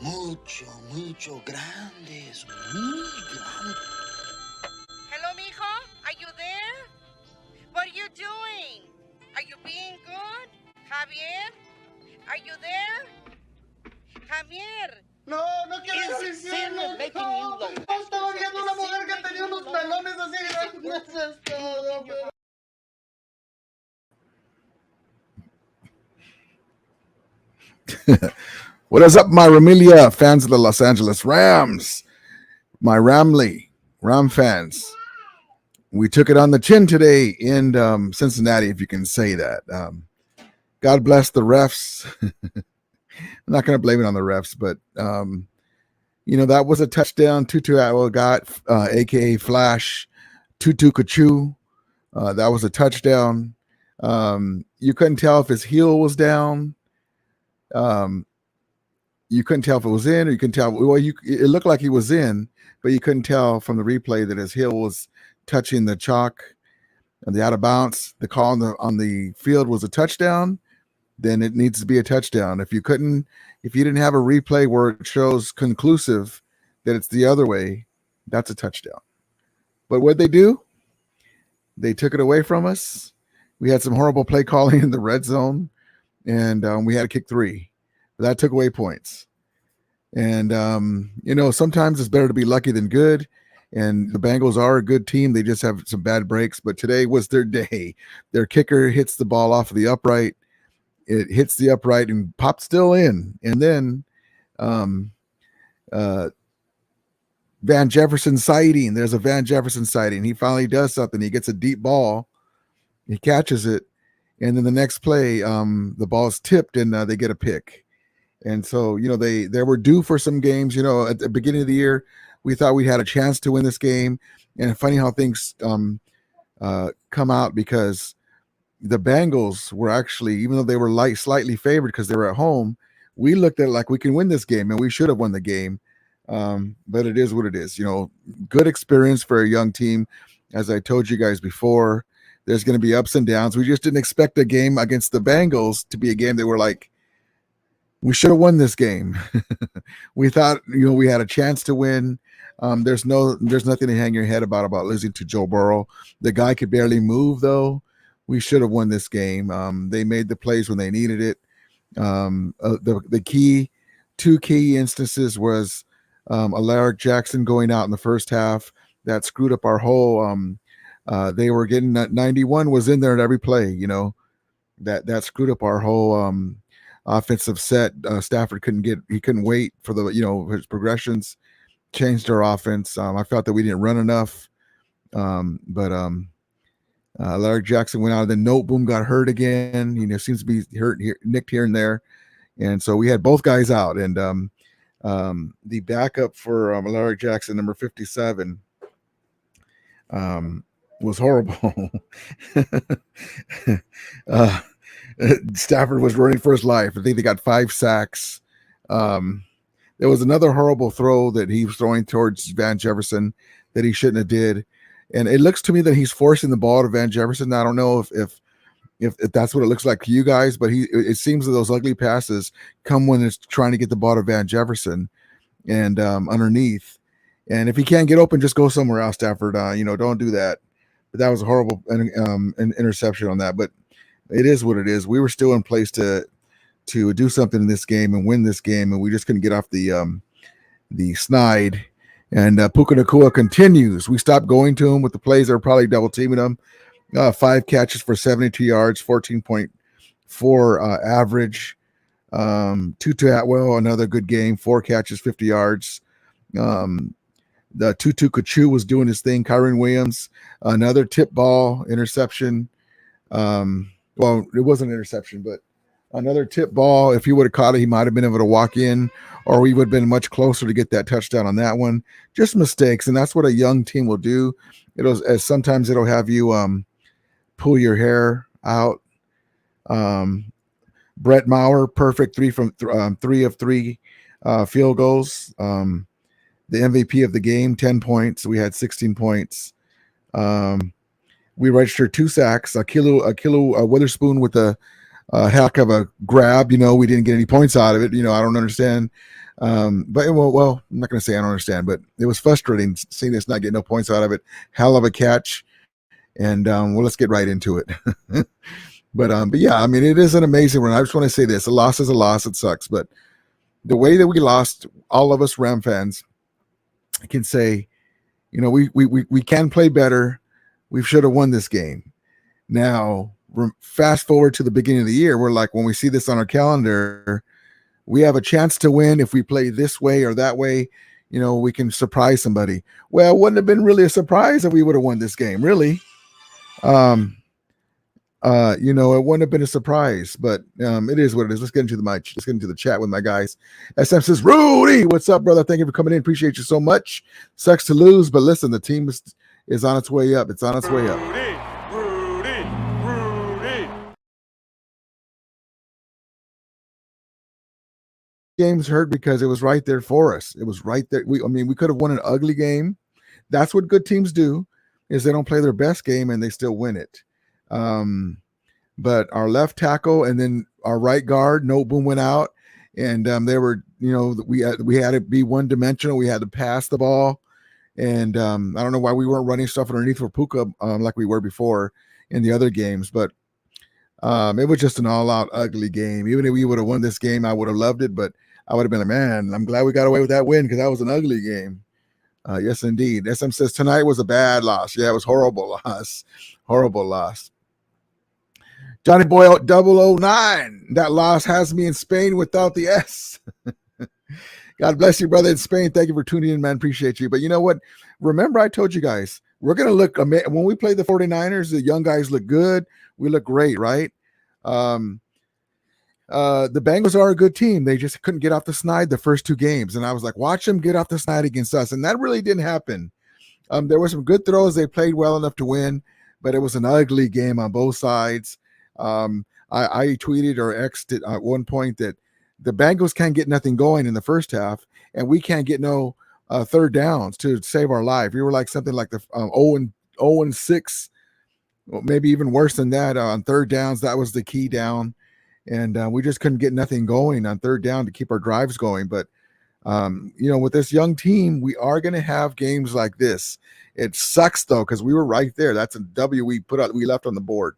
mucho grandes, muy grandes. Hello, mijo? Are you there? What are you doing? Are you being good? Javier? Are you there? Javier. No quiero decirlo. No, estaba viendo una mujer que tenía unos melones así grandes. Eso es todo, pero... What is up, my Ramilia fans of the Los Angeles Rams? My Ram fans. We took it on the chin today in Cincinnati, if you can say that. God bless the refs. I'm not going to blame it on the refs, but, that was a touchdown. Tutu Atwell got, a.k.a. Flash, Tutu Kachu. That was a touchdown. You couldn't tell if his heel was down. You couldn't tell if it was in, or you couldn't tell. Well, it looked like he was in, but you couldn't tell from the replay that his heel was touching the chalk and the out of bounds. The call on the field was a touchdown. Then it needs to be a touchdown. If you didn't have a replay where it shows conclusive that it's the other way, that's a touchdown. But what they do? They took it away from us. We had some horrible play calling in the red zone, and we had to kick 3. That took away points. And, sometimes it's better to be lucky than good. And the Bengals are a good team. They just have some bad breaks. But today was their day. Their kicker hits the ball off of the upright. It hits the upright and pops still in. And then Van Jefferson sighting. There's a Van Jefferson sighting. He finally does something. He gets a deep ball. He catches it. And then the next play, the ball is tipped and they get a pick. And so, they were due for some games. At the beginning of the year, we thought we had a chance to win this game. And it's funny how things come out, because the Bengals were actually, even though they were slightly favored because they were at home, we looked at it like we can win this game, and we should have won the game. But it is what it is. Good experience for a young team. As I told you guys before, there's going to be ups and downs. We just didn't expect a game against the Bengals to be a game that we're like, we should have won this game. We thought, we had a chance to win. There's nothing to hang your head about losing to Joe Burrow. The guy could barely move, though. We should have won this game. They made the plays when they needed it. The two key instances was ALARC Jackson going out in the first half. That screwed up our whole. They were getting 91 was in there at every play. That screwed up our whole offensive set. Stafford couldn't wait for the his progressions. Changed our offense. I felt that we didn't run enough. But Larry Jackson went out. Then NOTEBOOM got hurt again. Seems to be hurt here, nicked here and there. And so we had both guys out. And the backup for Larry Jackson, number 57, was horrible. Stafford was running for his life. I think they got 5 sacks. There was another horrible throw that he was throwing towards Van Jefferson that he shouldn't have did. And it looks to me that he's forcing the ball to Van Jefferson. I don't know if that's what it looks like to you guys, but it seems that those ugly passes come when it's trying to get the ball to Van Jefferson and underneath. And if he can't get open, just go somewhere else, Stafford. Don't do that. But that was a horrible an interception on that. But it is what it is. We were still in place to do something in this game and win this game, and we just couldn't get off the snide. And Puka Nacua continues. We stopped going to him with the plays that were probably double teaming him. 5 catches for 72 yards, 14.4 average. Tutu Atwell, another good game, 4 catches, 50 yards. The Tutu Kachu was doing his thing. Kyron Williams, another tip ball interception. Well, it wasn't an interception, but another tip ball. If he would have caught it, he might have been able to walk in, or we would have been much closer to get that touchdown on that one. Just mistakes, and that's what a young team will do. Sometimes it'll have you pull your hair out. Brett Maher, perfect 3 of 3 field goals. The MVP of the game, 10 points. We had 16 points. We registered 2 sacks. Akilu Witherspoon with a heck of a grab. We didn't get any points out of it. I don't understand But well, I'm not going to say I don't understand, but it was frustrating seeing us not get no points out of it. Hell of a catch, and well, let's get right into it. But yeah, I mean, it is an amazing run. I just want to say this: a loss is a loss. It sucks, but the way that we lost, all of us Ram fans can say, you know, we can play better. We should have won this game. Now, fast forward to the beginning of the year, we're like, when we see this on our calendar, we have a chance to win if we play this way or that way. You know, we can surprise somebody. Well, it wouldn't have been really a surprise if we would have won this game, really. You know, it wouldn't have been a surprise, but it is what it is. Let's get into the chat with my guys. SM says, Rudy, what's up, brother? Thank you for coming in. Appreciate you so much. Sucks to lose, but listen, the team is on its way up. It's on its way up. Rudy. Games hurt because it was right there for us. It was right there. I mean, we could have won an ugly game. That's what good teams do, is they don't play their best game and they still win it. But our left tackle and then our right guard, NOTEBOOM went out, and they were, you know, we had to be one dimensional. We had to pass the ball, and I don't know why we weren't running stuff underneath for Puka like we were before in the other games, but it was just an all-out ugly game. Even if we would have won this game, I would have loved it, but I would have been like, man, I'm glad we got away with that win because that was an ugly game. Yes, indeed. SM says tonight was a bad loss. Yeah, it was horrible loss. Horrible loss. Johnny Boy 009. That loss has me in Spain without the S. God bless you, brother, in Spain. Thank you for tuning in, man. Appreciate you. But you know what? Remember, I told you guys, we're going to look, when we play the 49ers, the young guys look good. We look great, right? The Bengals are a good team. They just couldn't get off the snide the first two games. And I was like, watch them get off the snide against us. And that really didn't happen. There were some good throws. They played well enough to win, but it was an ugly game on both sides. I tweeted or X'd at one point that the Bengals can't get nothing going in the first half, and we can't get no third downs to save our life. We were like something like the 0-6, maybe even worse than that on third downs. That was the key down, and we just couldn't get nothing going on third down to keep our drives going. But you know, with this young team, we are going to have games like this. It sucks though, because we were right there. That's a W we left on the board.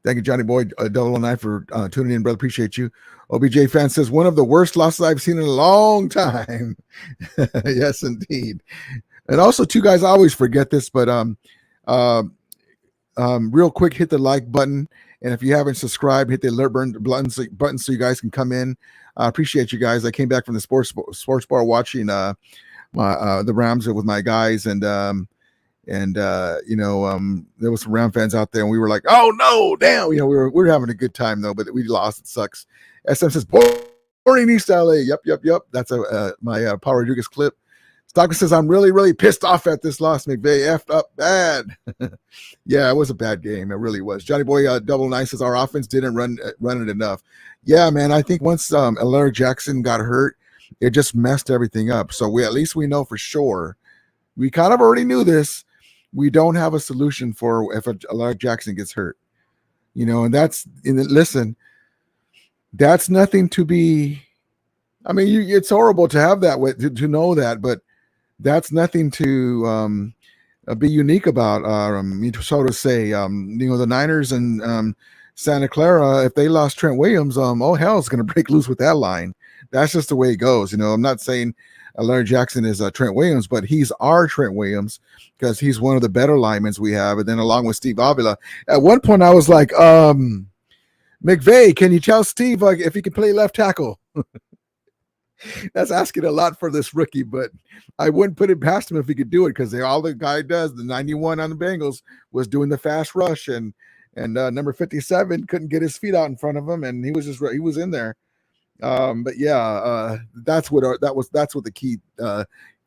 Thank you, Johnny Boy 009 for tuning in, brother. Appreciate you. OBJ fan says, one of the worst losses I've seen in a long time. Yes, indeed. And also, too, guys, I always forget this, but real quick, hit the like button. And if you haven't subscribed, hit the alert button so you guys can come in. I appreciate you guys. I came back from the sports bar watching the Rams with my guys, and you know, there was some Ram fans out there, and we were like, "Oh no, damn!" You know, we were having a good time though, but we lost. It sucks. SM says, "Boring East LA." Yep. That's my Paul Rodriguez clip. Stockton says, "I'm really pissed off at this loss. McVay effed up bad." Yeah, it was a bad game. It really was. Johnny Boy 009 says our offense didn't run it enough. Yeah, man. I think once ALARC Jackson got hurt, it just messed everything up. So at least we know for sure. We kind of already knew this. We don't have a solution for if ALARC Jackson gets hurt, you know, and listen, that's nothing to be. I mean, it's horrible to have that to know that, but that's nothing to be unique about. So to say, you know, the Niners and Santa Clara, if they lost Trent Williams, oh hell, it's going to break loose with that line. That's just the way it goes. You know, I'm not saying Larry Jackson is Trent Williams, but he's our Trent Williams because he's one of the better linemen we have. And then along with Steve Avila, at one point I was like, McVay, can you tell Steve if he can play left tackle? That's asking a lot for this rookie, but I wouldn't put it past him if he could do it because all the guy does, the 91 on the Bengals, was doing the fast rush, and number 57 couldn't get his feet out in front of him, and he was in there. But yeah, that's what the key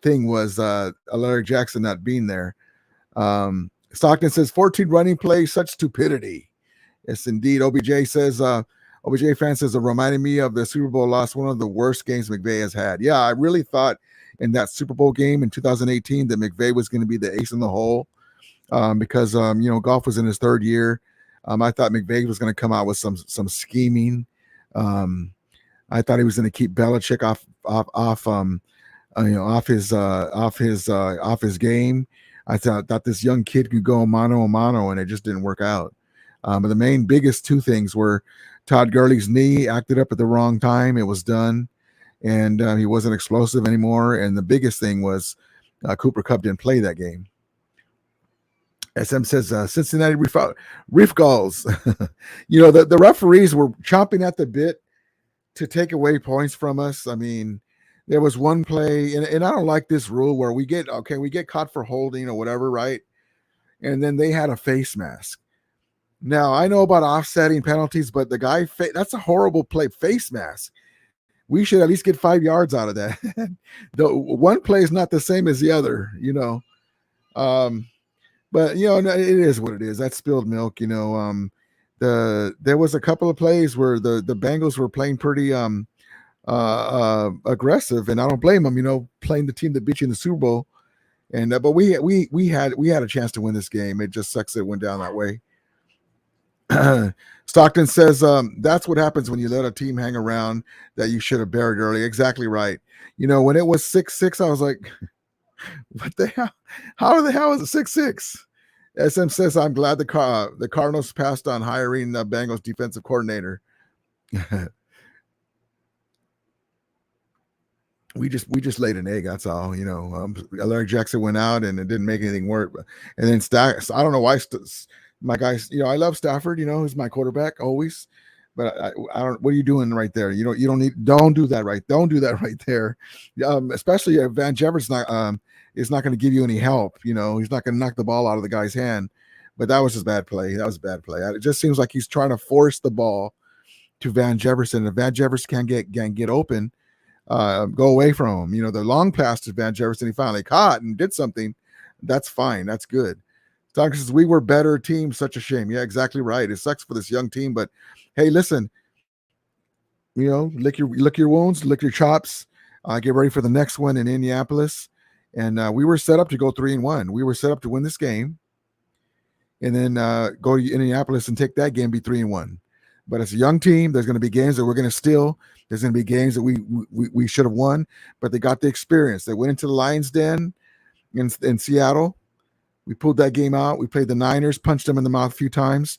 thing was. ALARC Jackson not being there. Stockton says 14 running plays, such stupidity. Yes, indeed. OBJ fan says it reminded me of the Super Bowl loss, one of the worst games McVay has had. Yeah, I really thought in that Super Bowl game in 2018 that McVay was going to be the ace in the hole because you know, Goff was in his third year. I thought McVay was going to come out with some scheming. I thought he was going to keep Belichick off his game. I thought this young kid could go mano a mano, and it just didn't work out. But the biggest two things were Todd Gurley's knee acted up at the wrong time. It was done, and he wasn't explosive anymore. And the biggest thing was Cooper Kupp didn't play that game. SM says Cincinnati Reef Gulls. The referees were chomping at the bit to take away points from us. I mean, there was one play, and I don't like this rule where we get caught for holding or whatever, right? And then they had a face mask. Now, I know about offsetting penalties, but the guy, that's a horrible play, face mask. We should at least get 5 yards out of that. The one play is not the same as the other, But, it is what it is. That's spilled milk, There was a couple of plays where the Bengals were playing pretty aggressive, and I don't blame them, playing the team that beat you in the Super Bowl. And but we had a chance to win this game. It just sucks that it went down that way. Stockton says that's what happens when you let a team hang around that you should have buried early. Exactly right. When it was 6-6, I was like, what the hell? How the hell is it 6-6? SM says, I'm glad the Cardinals passed on hiring the Bengals defensive coordinator. We just laid an egg. That's all. Alaric Jackson went out and it didn't make anything work. And then I don't know why my guys. I love Stafford. He's my quarterback always. But I don't. What are you doing right there? You don't do that right. Don't do that right there. Especially if Van Jefferson is not going to give you any help. He's not going to knock the ball out of the guy's hand. But that was just bad play. That was a bad play. It just seems like he's trying to force the ball to Van Jefferson. If Van Jefferson can't get open, go away from him. The long pass to Van Jefferson, he finally caught and did something. That's fine. That's good. Doctor says we were better team. Such a shame. Yeah, exactly right. It sucks for this young team, but hey, listen. Lick your wounds, lick your chops. Get ready for the next one in Indianapolis. And we were set up to go 3-1. We were set up to win this game, and then go to Indianapolis and take that game, be 3-1. But it's a young team. There's going to be games that we're going to steal. There's going to be games that we should have won, but they got the experience. They went into the Lions' Den in Seattle. We pulled that game out. We played the Niners, punched them in the mouth a few times.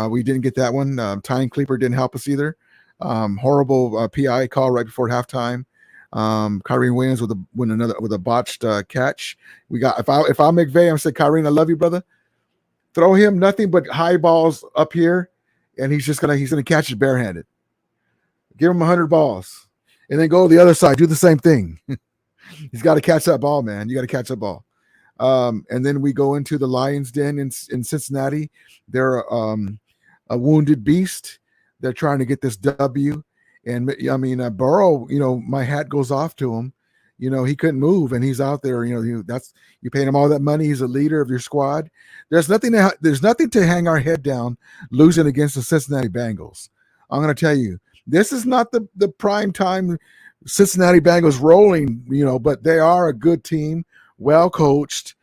We didn't get that one. Tyne Cleaper didn't help us either. Horrible PI call right before halftime. Kyrene Williams with a botched catch. We got if I'm McVay, I'm gonna say, Kyrene, I love you, brother. Throw him nothing but high balls up here, and he's gonna catch it barehanded. Give him 100 balls, and then go to the other side. Do the same thing. He's got to catch that ball, man. You got to catch that ball. And then we go into the Lions' Den in Cincinnati. They're a wounded beast. They're trying to get this W. And I mean, Burrow, my hat goes off to him. He couldn't move, and he's out there. You paying him all that money. He's a leader of your squad. There's nothing to hang our head down losing against the Cincinnati Bengals. I'm going to tell you, this is not the prime time Cincinnati Bengals rolling, but they are a good team, well coached,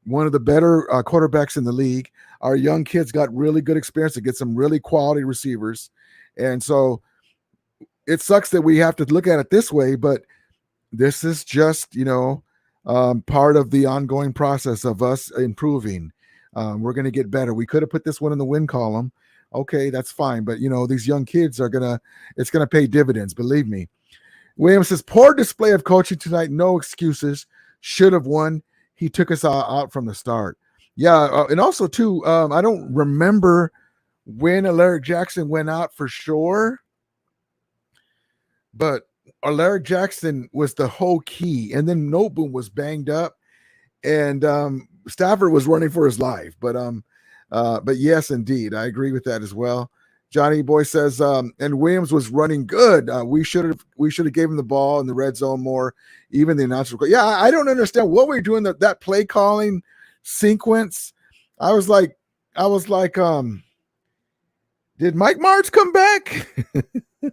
one of the better quarterbacks in the league. Our young kids got really good experience to get some really quality receivers. And so it sucks that we have to look at it this way, but this is just, part of the ongoing process of us improving. We're going to get better. We could have put this one in the win column. Okay, that's fine. But, these young kids it's going to pay dividends. Believe me. Williams says, poor display of coaching tonight. No excuses. Should have won. He took us out from the start. Yeah. And also too, I don't remember when Alaric Jackson went out for sure, but Alaric Jackson was the whole key. And then NOTEBOOM was banged up, and Stafford was running for his life. But yes, indeed, I agree with that as well. Johnny Boy says, and Williams was running good. We should have gave him the ball in the red zone more. Even the announcer, yeah, I don't understand what we're doing that play calling sequence. I was like, did Mike Martz come back? I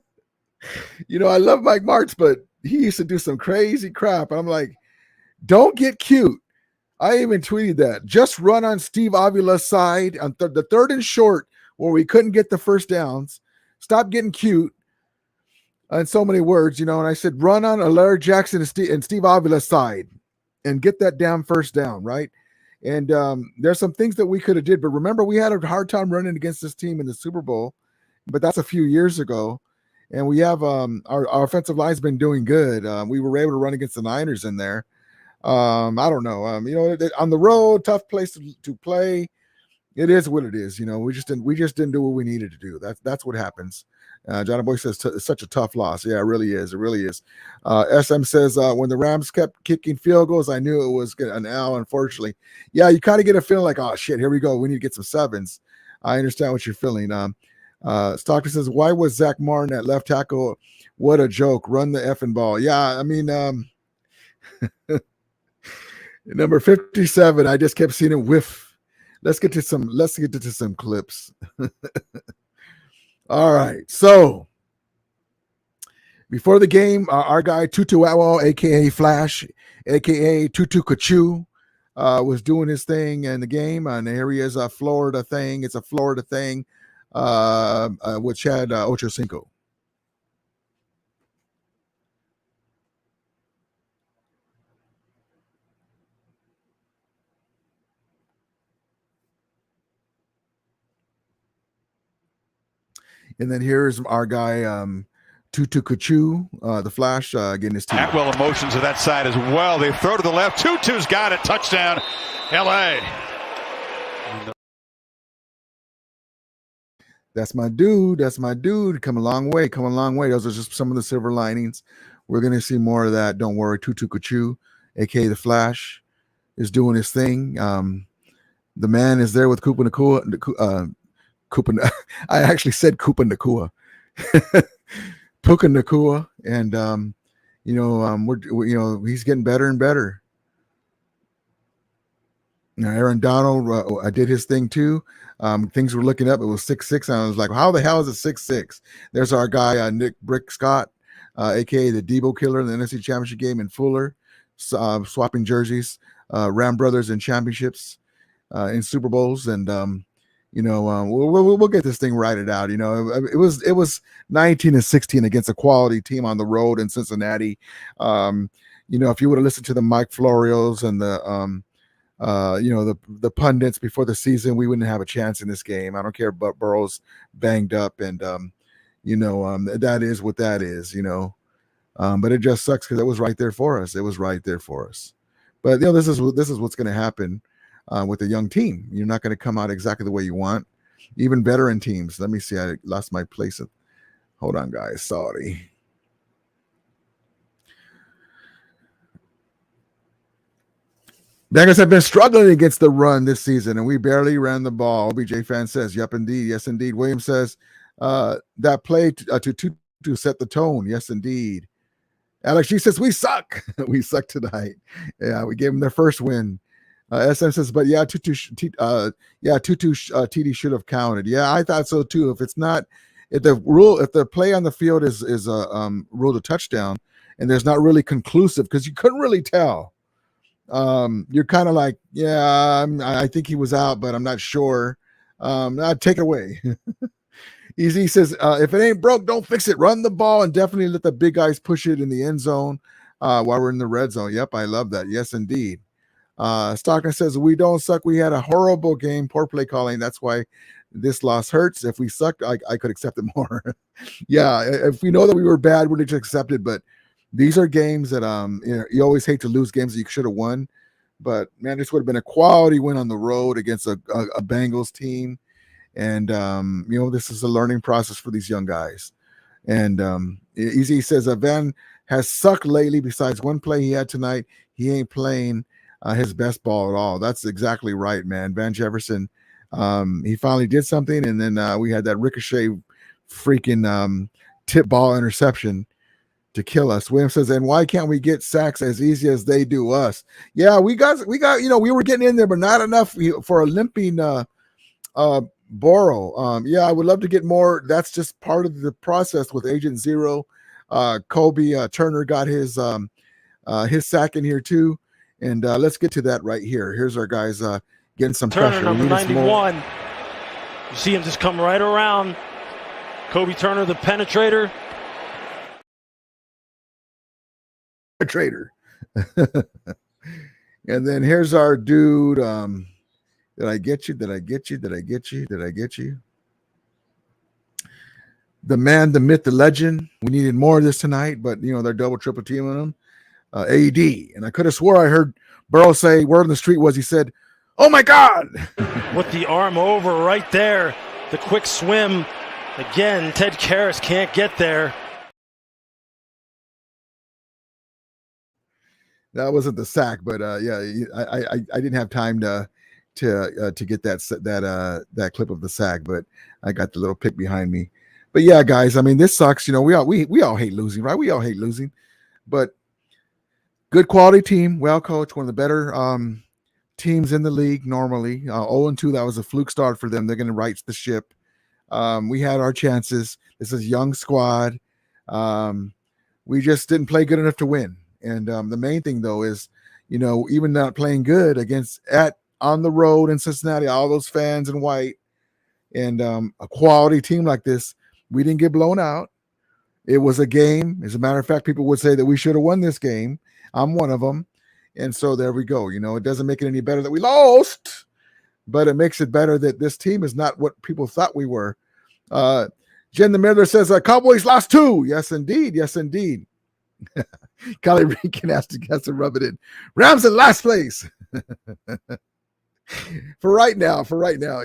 love Mike Martz, but he used to do some crazy crap. And I'm like, don't get cute. I even tweeted that. Just run on Steve Avila's side on the third and short where we couldn't get the first downs. Stop getting cute. in so many words, and I said, run on Alaric Jackson and Steve Avila's side and get that damn first down, right? And there's some things that we could have did, but remember, we had a hard time running against this team in the Super Bowl, but that's a few years ago. And we have our offensive line's been doing good. We were able to run against the Niners in there. I don't know. On the road, tough place to play. It is what it is. We just didn't do what we needed to do. That's what happens. Johnny Boy says it's such a tough loss. Yeah, it really is. It really is. SM says when the Rams kept kicking field goals, I knew it was an L. Unfortunately, yeah, you kind of get a feeling like, oh shit, here we go. We need to get some sevens. I understand what you're feeling. Stockton says, why was Zach Martin at left tackle? What a joke. Run the effing ball. Yeah, I mean, number 57. I just kept seeing him whiff. Let's get to some clips. All right. So before the game, our guy Tutu Atwell, aka Flash, aka Tutu Kachu, was doing his thing in the game. And here he is, a Florida thing. It's a Florida thing, which had Ocho Cinco. And then here's our guy, Tutu Kachu, the Flash, getting his team. Atwell emotions to that side as well. They throw to the left. Tutu's got it. Touchdown, LA. That's my dude. That's my dude. Come a long way. Come a long way. Those are just some of the silver linings. We're going to see more of that. Don't worry. Tutu Kachu, a.k.a. the Flash, is doing his thing. The man is there with Koopa Nakua. I actually said Koopa Nakua. Puka Nakua. And, he's getting better and better. Now, Aaron Donald did his thing too. Things were looking up. It was 6'6", and I was like, how the hell is it 6'6"? There's our guy, Nick Brick Scott, a.k.a. the Debo Killer in the NFC Championship game in Fuller, swapping jerseys, Ram Brothers in championships, in Super Bowls. And, we'll get this thing righted out. It was 19-16 against a quality team on the road in Cincinnati. If you would have listened to the Mike Florios and the pundits before the season, we wouldn't have a chance in this game. I don't care, but Burrow's banged up, and that is what that is. But it just sucks because it was right there for us. It was right there for us. But this is what's going to happen with a young team. You're not going to come out exactly the way you want. Even veteran teams. Let me see. I lost my place. Hold on, guys. Sorry. Bengals have been struggling against the run this season, and we barely ran the ball. OBJ fan says, yep, indeed. Yes, indeed. Williams says, that play to set the tone. Yes, indeed. Alex G says, we suck. We suck tonight. Yeah, we gave them their first win. SM says, but yeah, Tutu TD should have counted. Yeah, I thought so too. If the play on the field is ruled a touchdown, and there's not really conclusive because you couldn't really tell. You're kind of like, yeah, I think he was out, but I'm not sure. I'd take it away. Easy says, if it ain't broke, don't fix it. Run the ball and definitely let the big guys push it in the end zone while we're in the red zone. Yep, I love that. Yes, indeed. Stockton says, we don't suck. We had a horrible game, poor play calling. That's why this loss hurts. If we sucked, I could accept it more. Yeah, if we know that we were bad, we'd just accept it. But these are games that you always hate to lose games that you should have won. But man, this would have been a quality win on the road against a Bengals team. And this is a learning process for these young guys. And Easy says, Van has sucked lately. Besides one play he had tonight, he ain't playing his best ball at all. That's exactly right, man. Van Jefferson, he finally did something, and then we had that ricochet freaking tip ball interception to kill us. William says, and why can't we get sacks as easy as they do us? Yeah, we got we were getting in there, but not enough for a limping Borrow. Yeah, I would love to get more. That's just part of the process with Agent Zero. Kobe Turner got his sack in here too. And let's get to that right here. Here's our guys getting some Turner, pressure. number 91. You see him just come right around. Kobe Turner, the penetrator. a traitor. And then here's our dude. Did I get you? Did I get you? Did I get you? Did I get you? The man, the myth, the legend. We needed more of this tonight, but they're double, triple teaming him. AD. And I could have swore I heard Burrow say, word on the street was he said, "Oh my God." With the arm over right there. The quick swim. Again, Ted Karras can't get there. That wasn't the sack, but yeah, I didn't have time to get that clip of the sack, but I got the little pick behind me. But yeah, guys, I mean, this sucks. We all hate losing, right? We all hate losing, but good quality team, well coached, one of the better teams in the league normally. 0-2, that was a fluke start for them. They're going to right the ship. We had our chances. This is a young squad. We just didn't play good enough to win. And the main thing, though, is, even not playing good on the road in Cincinnati, all those fans in white, and a quality team like this, we didn't get blown out. It was a game. As a matter of fact, people would say that we should have won this game. I'm one of them. And so there we go. It doesn't make it any better that we lost, but it makes it better that this team is not what people thought we were. Jen the Miller says, Cowboys lost 2. Yes, indeed. Yes, indeed. Kelly Regan has to rub it in. Rams in last place. For right now.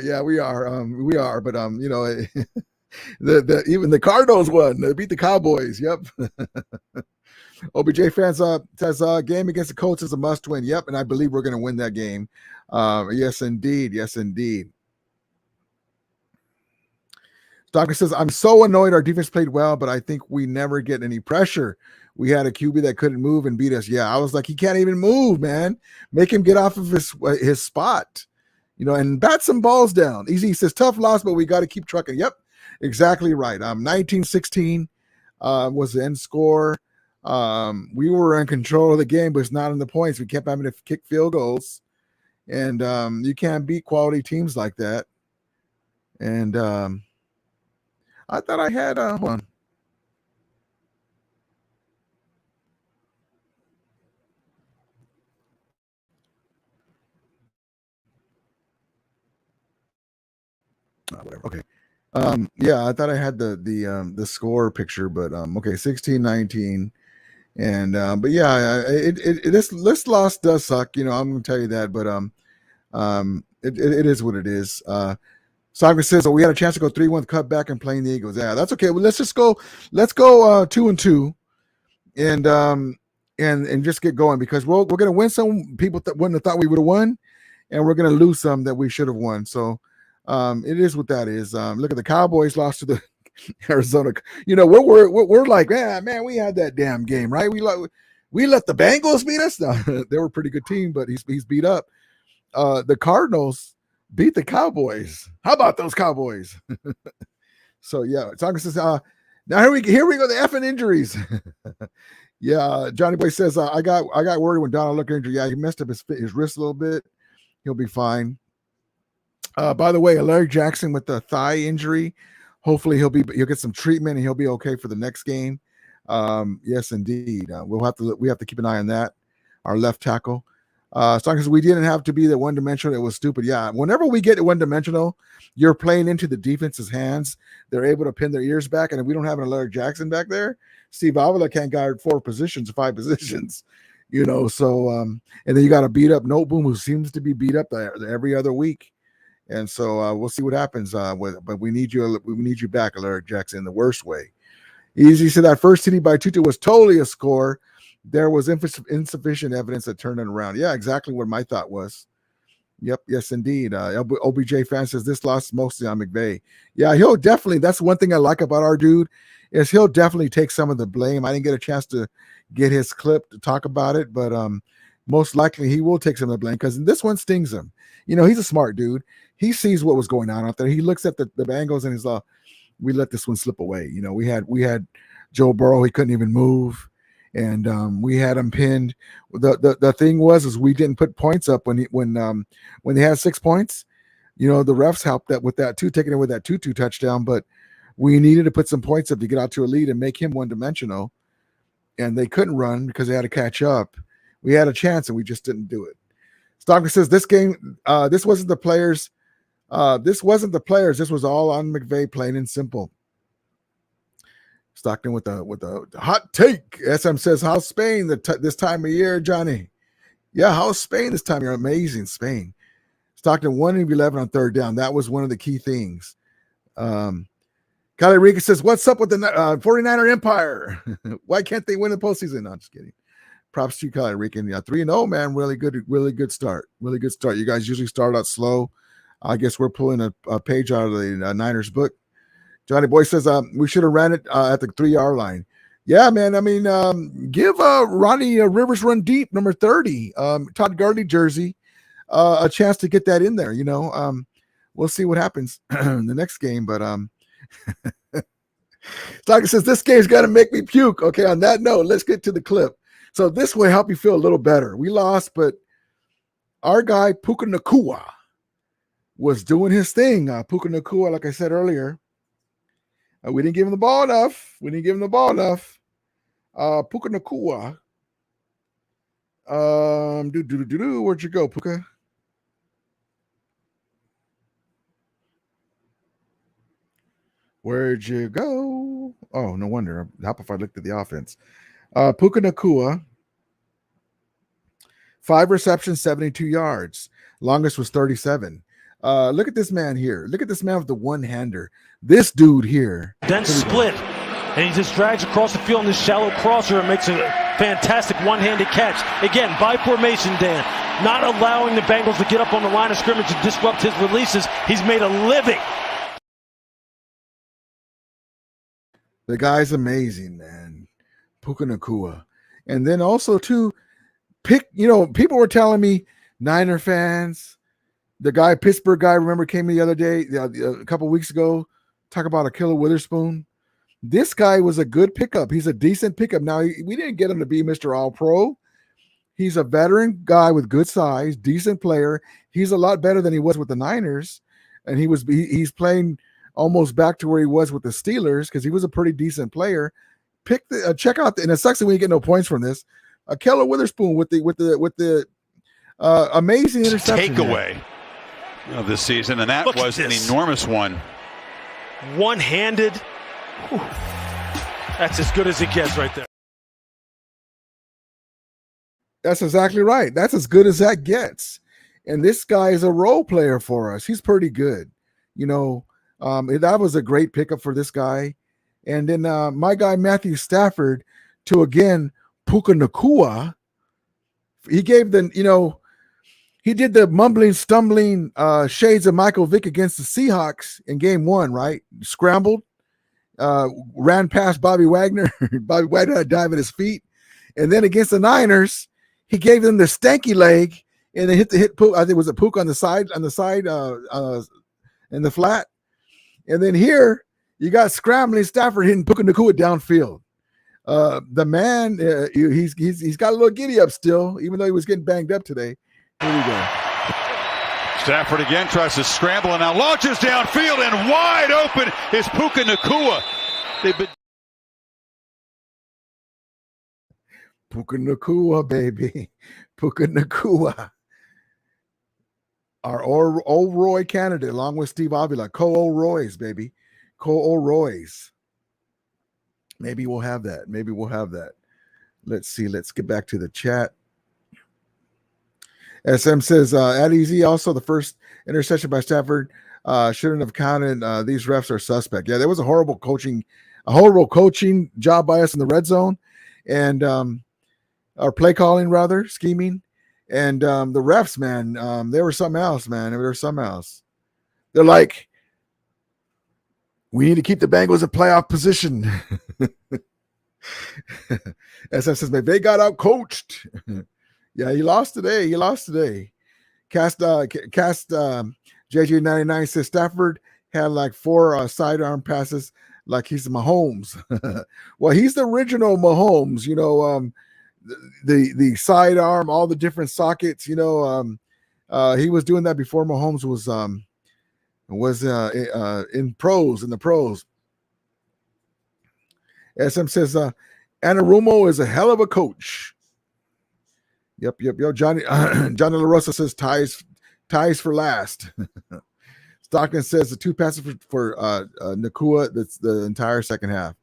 Yeah, we are. But even the Cardinals won. They beat the Cowboys. Yep. OBJ fans says game against the Colts is a must win. Yep, and I believe we're going to win that game. Yes, indeed. Yes, indeed. Doctor says, I'm so annoyed our defense played well, but I think we never get any pressure. We had a QB that couldn't move and beat us. Yeah, I was like, he can't even move, man. Make him get off of his spot, and bat some balls down. Easy says, tough loss, but we got to keep trucking. Yep, exactly right. 19-16 was the end score. We were in control of the game, but it's not in the points. We kept having to kick field goals, and you can't beat quality teams like that. And I thought I had one. Whatever. Okay. Yeah, I thought I had the score picture, but okay, 16-19. And but yeah, this loss does suck. I'm gonna tell you that, but it is what it is. Saga says, we had a chance to go 3-1 cut back and playing the Eagles. Yeah, that's okay. Well, let's go 2-2 and just get going, because we're gonna win some people that wouldn't have thought we would have won, and we're gonna lose some that we should have won. So it is what that is. Look at the Cowboys lost to the Arizona. We're like, man, we had that damn game, right? We let the Bengals beat us. No, they were a pretty good team, but he's beat up. The Cardinals beat the Cowboys. How about those Cowboys? So yeah, Tonka says, now here we go, the effing injuries. Yeah, Johnny Boy says, I got worried when Donald looked injured. Yeah, he messed up his wrist a little bit. He'll be fine. By the way, Larry Jackson with the thigh injury, hopefully he'll get some treatment and he'll be okay for the next game. Yes, indeed. We have to keep an eye on that. Our left tackle. So we didn't have to be the one-dimensional. It was stupid. Yeah, whenever we get one-dimensional, you're playing into the defense's hands. They're able to pin their ears back, and if we don't have an Larry Jackson back there, Steve Avila can't guard 5 positions. So and then you got to beat up NOTEBOOM, who seems to be beat up there every other week. And so we'll see what happens. But we need you back, Larry Jackson, in the worst way. Easy said that first TD by Tutu was totally a score. There was insufficient evidence that turned it around. Yeah, exactly what my thought was. Yep, yes, indeed. OBJ fan says this loss is mostly on McVay. Yeah, he'll definitely. That's one thing I like about our dude, is he'll definitely take some of the blame. I didn't get a chance to get his clip to talk about it, but most likely he will take some of the blame, because this one stings him. He's a smart dude. He sees what was going on out there. He looks at the Bengals and he's like, we let this one slip away. We had Joe Burrow. He couldn't even move. And we had him pinned. The thing was we didn't put points up when they had 6 points. The refs helped that with that too, taking it with that 2-2 touchdown. But we needed to put some points up to get out to a lead and make him one-dimensional. and they couldn't run because they had to catch up. We had a chance and we just didn't do it. Stockton says this game, this wasn't the players. This wasn't the players. This was all on McVay, plain and simple. Stockton with a hot take. SM says, how's Spain this time of year, Johnny? Yeah, how's Spain this time of year? Amazing, Spain. Stockton 1 of 11 on third down. That was one of the key things. Kylie Rica says, what's up with the 49er Empire? Why can't they win the postseason? No, I'm just kidding. Props to you, Kylie Rica. Yeah, 3-0, man. Really good start. Really good start. You guys usually start out slow. I guess we're pulling a page out of the Niners book. Johnny Boy says, we should have ran it at the 3-yard line. Yeah, man. I mean, give Ronnie Rivers Run Deep, number 30, Todd Gurley jersey, a chance to get that in there. You know, we'll see what happens in the next game. But Stockton says, this game's got to make me puke. Okay, on that note, let's get to the clip. So this will help you feel a little better. We lost, but our guy, Puka Nacua, was doing his thing. Puka Nacua, like I said earlier, we didn't give him the ball enough. Puka Nacua. Where'd you go, Puka? Where'd you go? Oh, no wonder. How if I looked at the offense? Puka Nacua, 5 receptions, 72 yards. Longest was 37. Look at this man here. Look at this man with the one-hander. This dude here. Then split, and he just drags across the field in this shallow crosser and makes a fantastic one-handed catch. Again, by formation, Dan, not allowing the Bengals to get up on the line of scrimmage and disrupt his releases. He's made a living. The guy's amazing, man. Puka Nacua. And then also, too, people were telling me, Niner fans, the guy, Pittsburgh guy, remember, came the other day, a couple weeks ago, talk about Ahkello Witherspoon. This guy was a good pickup. He's a decent pickup. Now, we didn't get him to be Mr. All-Pro. He's a veteran guy with good size, decent player. He's a lot better than he was with the Niners. And he's playing almost back to where he was with the Steelers because he was a pretty decent player. Check out, and it sucks that we get no points from this. Ahkello Witherspoon with the amazing interception takeaway of this season, and that was an enormous one. One-handed. Whew. That's as good as it gets right there. That's exactly right. That's as good as that gets. And this guy is a role player for us. He's pretty good. You know, that was a great pickup for this guy. And then my guy, Matthew Stafford, to, again, Puka Nacua. He gave he did the mumbling, stumbling shades of Michael Vick against the Seahawks in game 1, right? Scrambled, ran past Bobby Wagner. Bobby Wagner had to dive at his feet. And then against the Niners, he gave them the stanky leg and then hit Puka. I think it was a Puka on the side, in the flat. And then here, you got scrambling Stafford hitting Puka Nacua downfield. The man, he's got a little giddy up still, even though he was getting banged up today. Here we go. Stafford again tries to scramble and now launches downfield, and wide open is Puka Nacua. Puka Nacua, baby. Puka Nacua. Our old Roy candidate, along with Steve Avila. Co-Old Roys, baby. Co-Old Roys. Maybe we'll have that. Let's see. Let's get back to the chat. SM says, at easy, also the first interception by Stafford shouldn't have counted. These refs are suspect. Yeah, there was a horrible coaching job by us in the red zone, and our play calling, rather, scheming. And the refs, man, they were something else, man. They were something else. They're like, we need to keep the Bengals in playoff position. SM says, they got out coached. Yeah, he lost today. Cast JJ99 says Stafford had like 4 sidearm passes like he's Mahomes. Well, he's the original Mahomes, the sidearm, all the different sockets, he was doing that before Mahomes was in the pros. SM says Anarumo is a hell of a coach. Yep. Johnny Johnny La Rosa says ties for last. Stockton says the 2 passes for Nakua. That's the entire second half.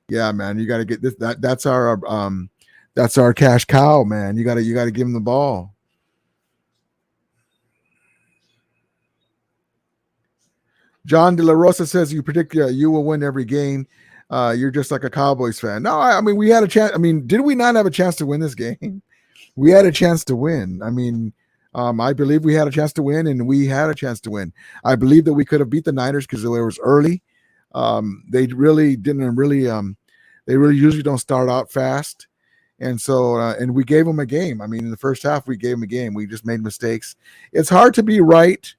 Yeah, man, you got to get this. That's our cash cow, man. You got to give him the ball. John De La Rosa says you predict you will win every game. You're just like a Cowboys fan. No, I mean we had a chance. I mean, did we not have a chance to win this game? We had a chance to win. I mean, I believe we had a chance to win, and we had a chance to win. I believe that we could have beat the Niners because it was early. They really didn't really. They really usually don't start out fast, and so and we gave them a game. I mean, in the first half, we gave them a game. We just made mistakes. It's hard to be right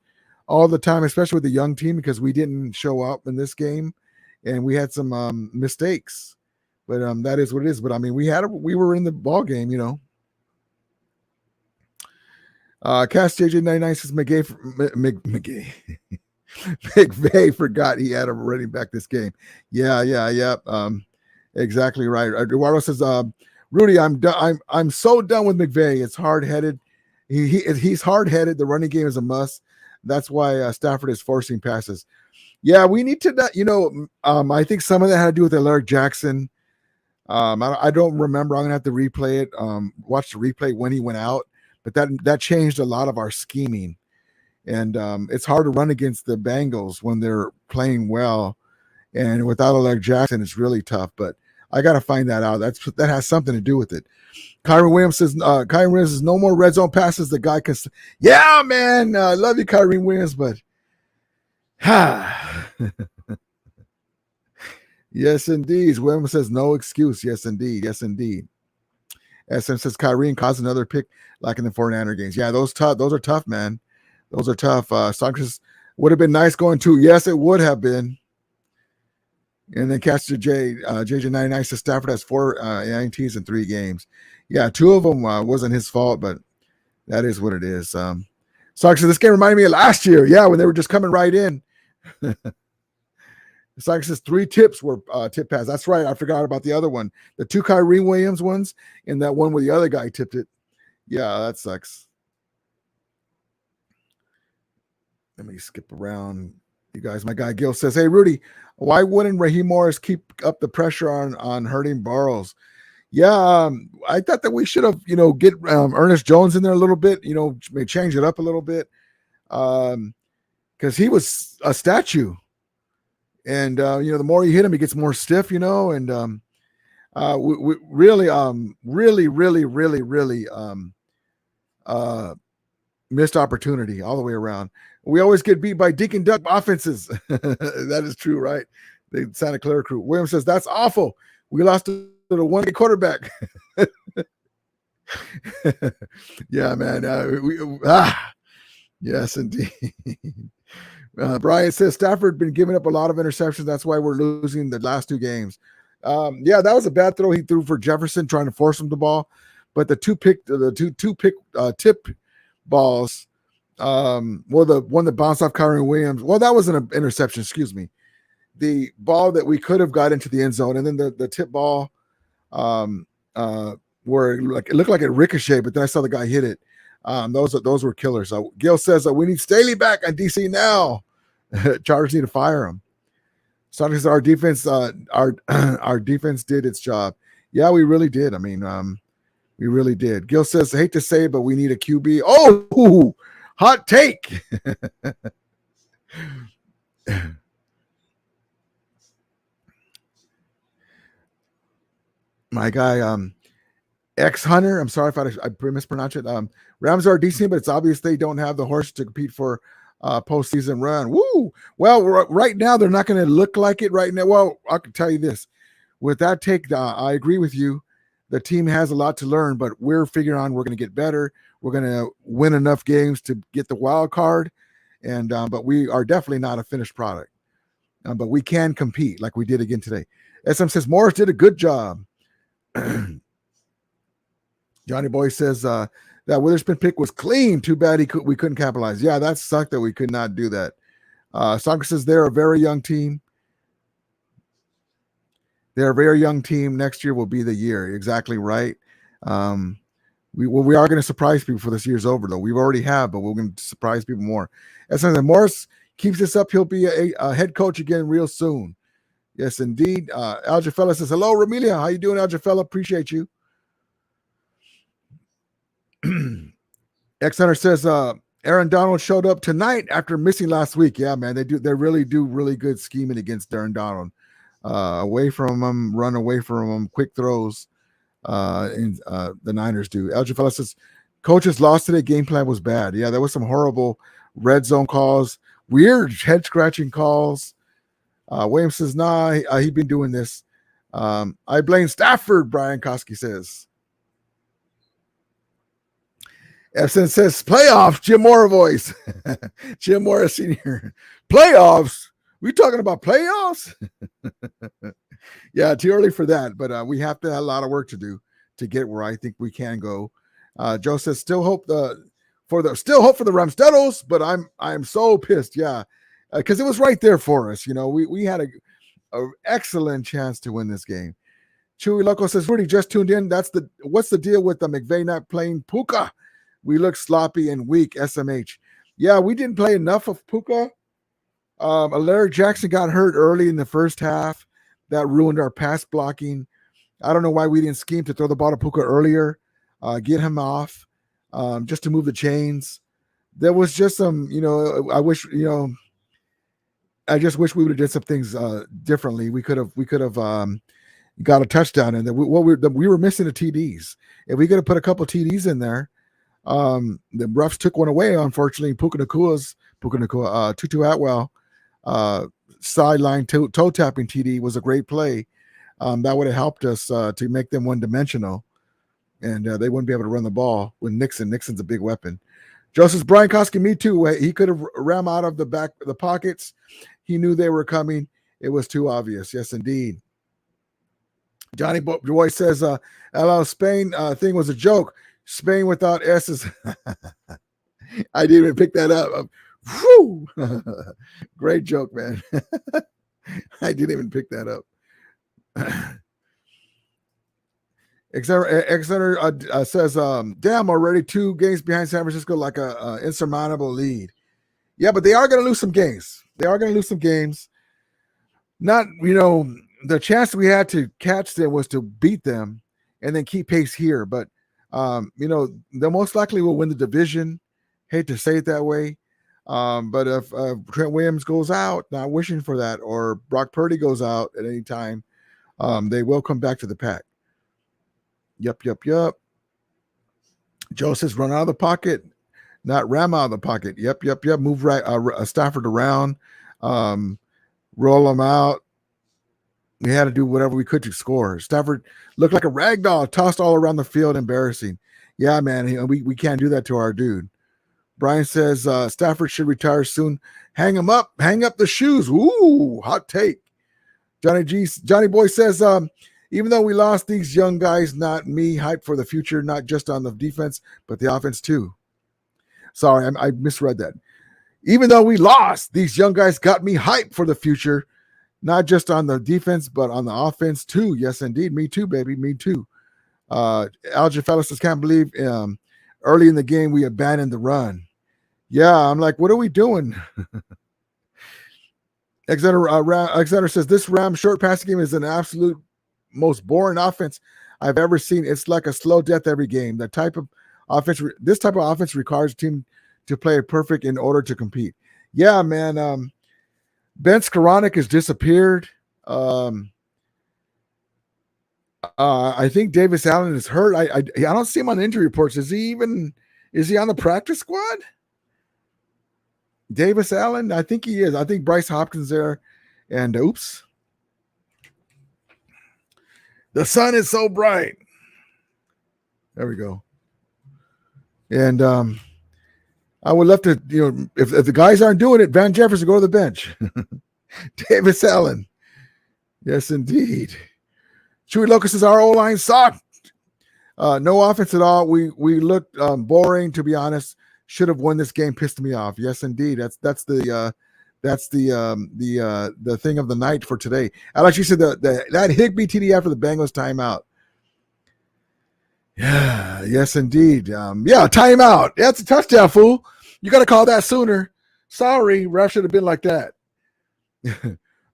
all the time, especially with the young team, because we didn't show up in this game, and we had some mistakes. But that is what it is. But I mean, we were in the ball game, you know. Cast JJ99 says McGay McVay forgot he had a running back this game. Yeah. Exactly right. Eduardo says, Rudy, I'm so done with McVay. It's hard-headed. He's hard-headed. The running game is a must. That's why Stafford is forcing passes. Yeah, we need to, you know, I think some of that had to do with ALARC Jackson. I don't remember. I'm gonna have to replay it. Watch the replay when he went out. But that changed a lot of our scheming. And it's hard to run against the Bengals when they're playing well. And without ALARC Jackson, it's really tough. But I got to find that out. That has something to do with it. Kyron Williams says, no more red zone passes. The guy can. Yeah, man. I love you, Kyron Williams. But yes, indeed. Williams says, no excuse. Yes, indeed. SM says Kyrie caused another pick like in the 49er games. Yeah, those are tough, man. Those are tough. Stockton would have been nice going to. Yes, it would have been. And then Caster JJ99 says Stafford has 4 INTs in 3 games. Yeah, 2 of them wasn't his fault, but that is what it is. Stockton says this game reminded me of last year. Yeah, when they were just coming right in. Stockton says 3 tips were tip pass. That's right. I forgot about the other one. The 2 Kyrie Williams ones and that one where the other guy tipped it. Yeah, that sucks. Let me skip around. You guys, my guy Gil says, hey, Rudy, why wouldn't Raheem Morris keep up the pressure on hurting Burrows? Yeah, I thought that we should have, get Ernest Jones in there a little bit, may change it up a little bit because he was a statue. And, the more you hit him, he gets more stiff, and we really missed opportunity all the way around. We always get beat by Deacon Duck offenses. That is true, right? The Santa Clara crew. William says, that's awful. We lost to the 1-day quarterback. Yeah, man. Yes, indeed. Brian says, Stafford been giving up a lot of interceptions. That's why we're losing the last 2 games. Yeah, that was a bad throw he threw for Jefferson, trying to force him the ball. But the two pick tip balls, the one that bounced off Kyron Williams. Well, that was an interception. Excuse me. The ball that we could have got into the end zone, and then the tip ball, where it looked like it ricocheted, but then I saw the guy hit it. Those were killers. So Gil says we need Staley back on DC now. Chargers need to fire him. So our defense, our defense did its job. Yeah, we really did. I mean, we really did. Gil says, I hate to say it, but we need a QB. Oh, hot take. My guy, X Hunter. I'm sorry if I mispronounced it. Rams are decent, but it's obvious they don't have the horse to compete for postseason run. Woo! Well, right now they're not going to look like it right now. Well, I can tell you this: with that take, I agree with you. The team has a lot to learn, but we're figuring on we're going to get better. We're going to win enough games to get the wild card, and but we are definitely not a finished product. But we can compete like we did again today. SM says Morris did a good job. Johnny Boy says that Witherspoon pick was clean. Too bad we couldn't capitalize. Yeah, that sucked that we could not do that. Soccer says they're a very young team. They're a very young team. Next year will be the year. Exactly right. We are going to surprise people before this year's over, though. We already have, but we're going to surprise people more. As long as Morris keeps this up, he'll be a head coach again real soon. Yes, indeed. Aljafella says, hello, Ramelia. How you doing, Aljafella? Appreciate you. X Hunter says, Aaron Donald showed up tonight after missing last week. Yeah, man, they really do really good scheming against Aaron Donald. Away from him, run away from him, quick throws. The Niners do. Aljafella says, coaches lost today. Game plan was bad. Yeah, there was some horrible red zone calls, weird head scratching calls. Williams says, nah, he's been doing this. I blame Stafford, Brian Koski says. Epson says, playoffs, Jim Mora voice. Jim Mora Sr. Playoffs? We talking about playoffs? Yeah, too early for that, but we have to have a lot of work to do to get where I think we can go. Joe says, still hope for the Rams, but I'm so pissed. Yeah, because it was right there for us. You know, we had a excellent chance to win this game. Chewy Loco says, Rudy just tuned in. What's the deal with the McVay not playing Puka? We look sloppy and weak. SMH. Yeah, we didn't play enough of Puka. Larry Jackson got hurt early in the first half. That ruined our pass blocking. I don't know why we didn't scheme to throw the ball to Puka earlier, get him off, just to move the chains. There was just some, I just wish we would have did some things differently. We could have got a touchdown in there. We were missing the TDs. If we could have put a couple TDs in there, the refs took one away. Unfortunately, Tutu Atwell, sideline toe tapping TD was a great play. That would have helped us to make them one dimensional, and they wouldn't be able to run the ball with Nixon. Nixon's a big weapon. Joseph Brian Koski, me too. He could have ran out of the pockets. He knew they were coming. It was too obvious. Yes, indeed. Johnny Boy says, "Hello, Spain thing was a joke. Spain without S's." I didn't even pick that up. Whew. Great joke, man. I didn't even pick that up. Exeter says, damn, already 2 games behind San Francisco, like a insurmountable lead. Yeah, but they are going to lose some games. Not, the chance we had to catch them was to beat them and then keep pace here. But, they most likely will win the division. Hate to say it that way. But if Trent Williams goes out, not wishing for that, or Brock Purdy goes out at any time, they will come back to the pack. Yup. Joe says, run out of the pocket, not ram out of the pocket. Yep. Move Stafford around, roll them out. We had to do whatever we could to score. Stafford looked like a rag doll, tossed all around the field, embarrassing. Yeah, man, we can't do that to our dude. Brian says, Stafford should retire soon. Hang him up. Hang up the shoes. Ooh, hot take. Johnny Boy says, even though we lost these young guys, not me, hyped for the future, not just on the defense, but the offense too. Sorry, I misread that. Even though we lost, these young guys got me hyped for the future, not just on the defense, but on the offense too. Yes, indeed. Me too, baby. Me too. Alger says, can't believe early in the game we abandoned the run. Yeah, I'm like, what are we doing? Exeter says, this Ram short passing game is an absolute most boring offense I've ever seen. It's like a slow death every game. This type of offense requires a team to play perfect in order to compete. Yeah, man. Ben Skoranek has disappeared. I think Davis Allen is hurt. I don't see him on injury reports. Is he on the practice squad? Davis Allen? I think he is. I think Bryce Hopkins there. And oops. The sun is so bright. There we go. And I would love to, if the guys aren't doing it, Van Jefferson, go to the bench. Davis Allen. Yes, indeed. Chewy Locust says our O-line sucked. No offense at all. We looked boring, to be honest. Should have won this game. Pissed me off. Yes, indeed. That's the That's the thing of the night for today. Alex, you said that Higbee TD after the Bengals timeout. Yeah, yes, indeed. Yeah, timeout. That's a touchdown, fool. You got to call that sooner. Sorry, ref should have been like that.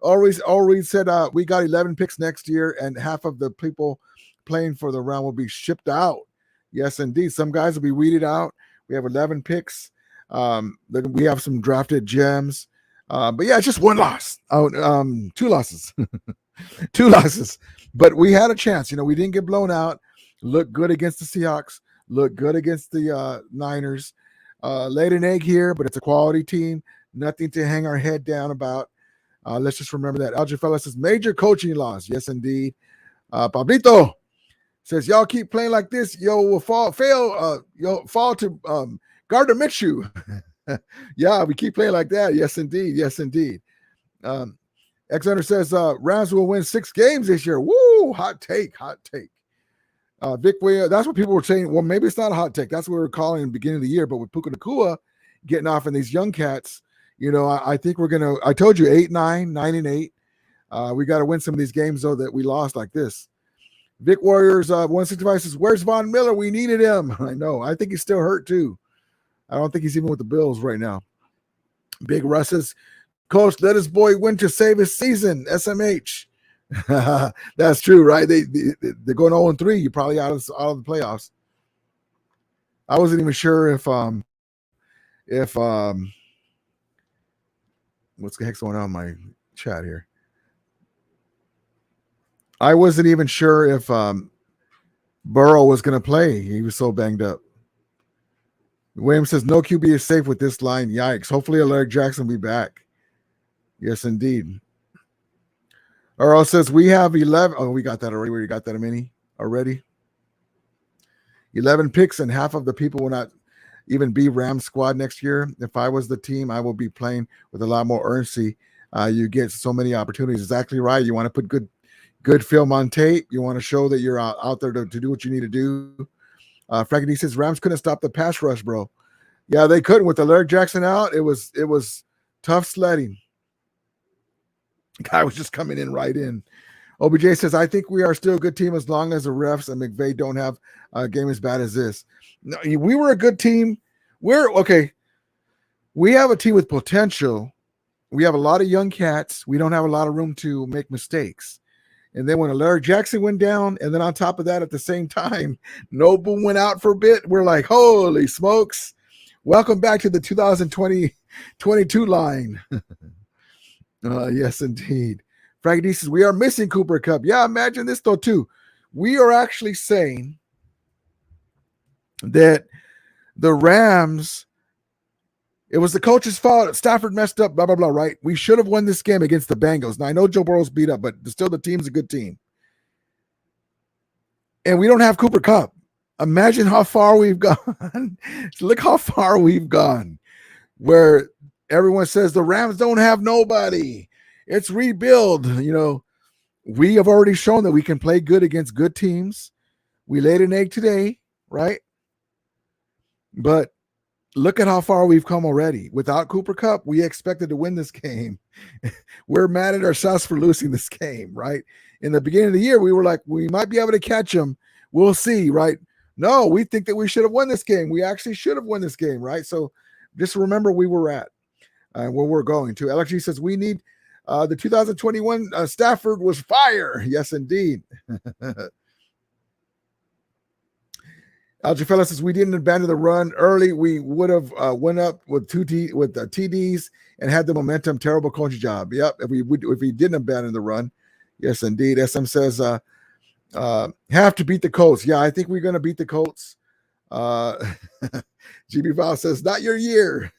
Always said we got 11 picks next year, and half of the people playing for the round will be shipped out. Yes, indeed. Some guys will be weeded out. We have 11 picks. We have some drafted gems. But yeah, it's just one loss. Two losses. 2 losses. But we had a chance. We didn't get blown out. Looked good against the Seahawks. Looked good against the Niners. Laid an egg here, but it's a quality team. Nothing to hang our head down about. Let's just remember that. Alger Fella says, major coaching loss. Yes, indeed. Pablito says, y'all keep playing like this, you'll fall to Gardner Minshew. Yeah, we keep playing like that. Yes, indeed. Yes, indeed. X-Hunter says, Rams will win 6 games this year. Woo! Hot take. Vic Way, that's what people were saying. Well, maybe it's not a hot take. That's what we were calling in the beginning of the year. But with Puka Nacua getting off in these young cats, I think we're going to – I told you 8-9, 9-8. We got to win some of these games, though, that we lost like this. Vic Warriors 165 says, where's Von Miller? We needed him. I know. I think he's still hurt, too. I don't think he's even with the Bills right now. Big Russ says, Coach, let his boy win to save his season. SMH. That's true, right? They're going 0-3. You're probably out of the playoffs. I wasn't even sure if what's the heck's going on in my chat here? I wasn't even sure if Burrow was going to play. He was so banged up. William says, no QB is safe with this line. Yikes. Hopefully Alaric Jackson will be back. Yes, indeed. Earl says, we have 11. Oh, we got that already. We got that a mini already. 11 picks, and half of the people will not even be Rams squad next year. If I was the team, I will be playing with a lot more urgency. You get so many opportunities. Exactly right. You want to put good film on tape. You want to show that you're out there to do what you need to do. Frankie D says, Rams couldn't stop the pass rush, bro. Yeah, they couldn't. With Alaric Jackson out, it was tough sledding. Guy was just coming in right in. OBJ says, I think we are still a good team as long as the refs and McVay don't have a game as bad as this. No, we were a good team. We're okay. We have a team with potential. We have a lot of young cats. We don't have a lot of room to make mistakes. And then when Alaric Jackson went down, and then on top of that, at the same time, NOTEBOOM went out for a bit. We're like, holy smokes. Welcome back to the 2022 line. Yes, indeed. Frankie D says, we are missing Cooper Kupp. Yeah, imagine this, though, too. We are actually saying that the Rams, it was the coach's fault. Stafford messed up, blah, blah, blah, right? We should have won this game against the Bengals. Now, I know Joe Burrow's beat up, but still the team's a good team. And we don't have Cooper Kupp. Imagine how far we've gone. Look how far we've gone. Where everyone says the Rams don't have nobody. It's rebuild. We have already shown that we can play good against good teams. We laid an egg today, right? But look at how far we've come already. Without Cooper Kupp, we expected to win this game. We're mad at ourselves for losing this game, right? In the beginning of the year, we were like, we might be able to catch them. We'll see, right? No, we think that we should have won this game. We actually should have won this game, right? So just remember where we're at and where we're going to. LXG says we need the 2021 Stafford was fire. Yes, indeed. Algefella says we didn't abandon the run early. We would have went up with TDs and had the momentum. Terrible coaching job. Yep. If we didn't abandon the run, yes, indeed. SM says have to beat the Colts. Yeah, I think we're going to beat the Colts. GB Val says not your year.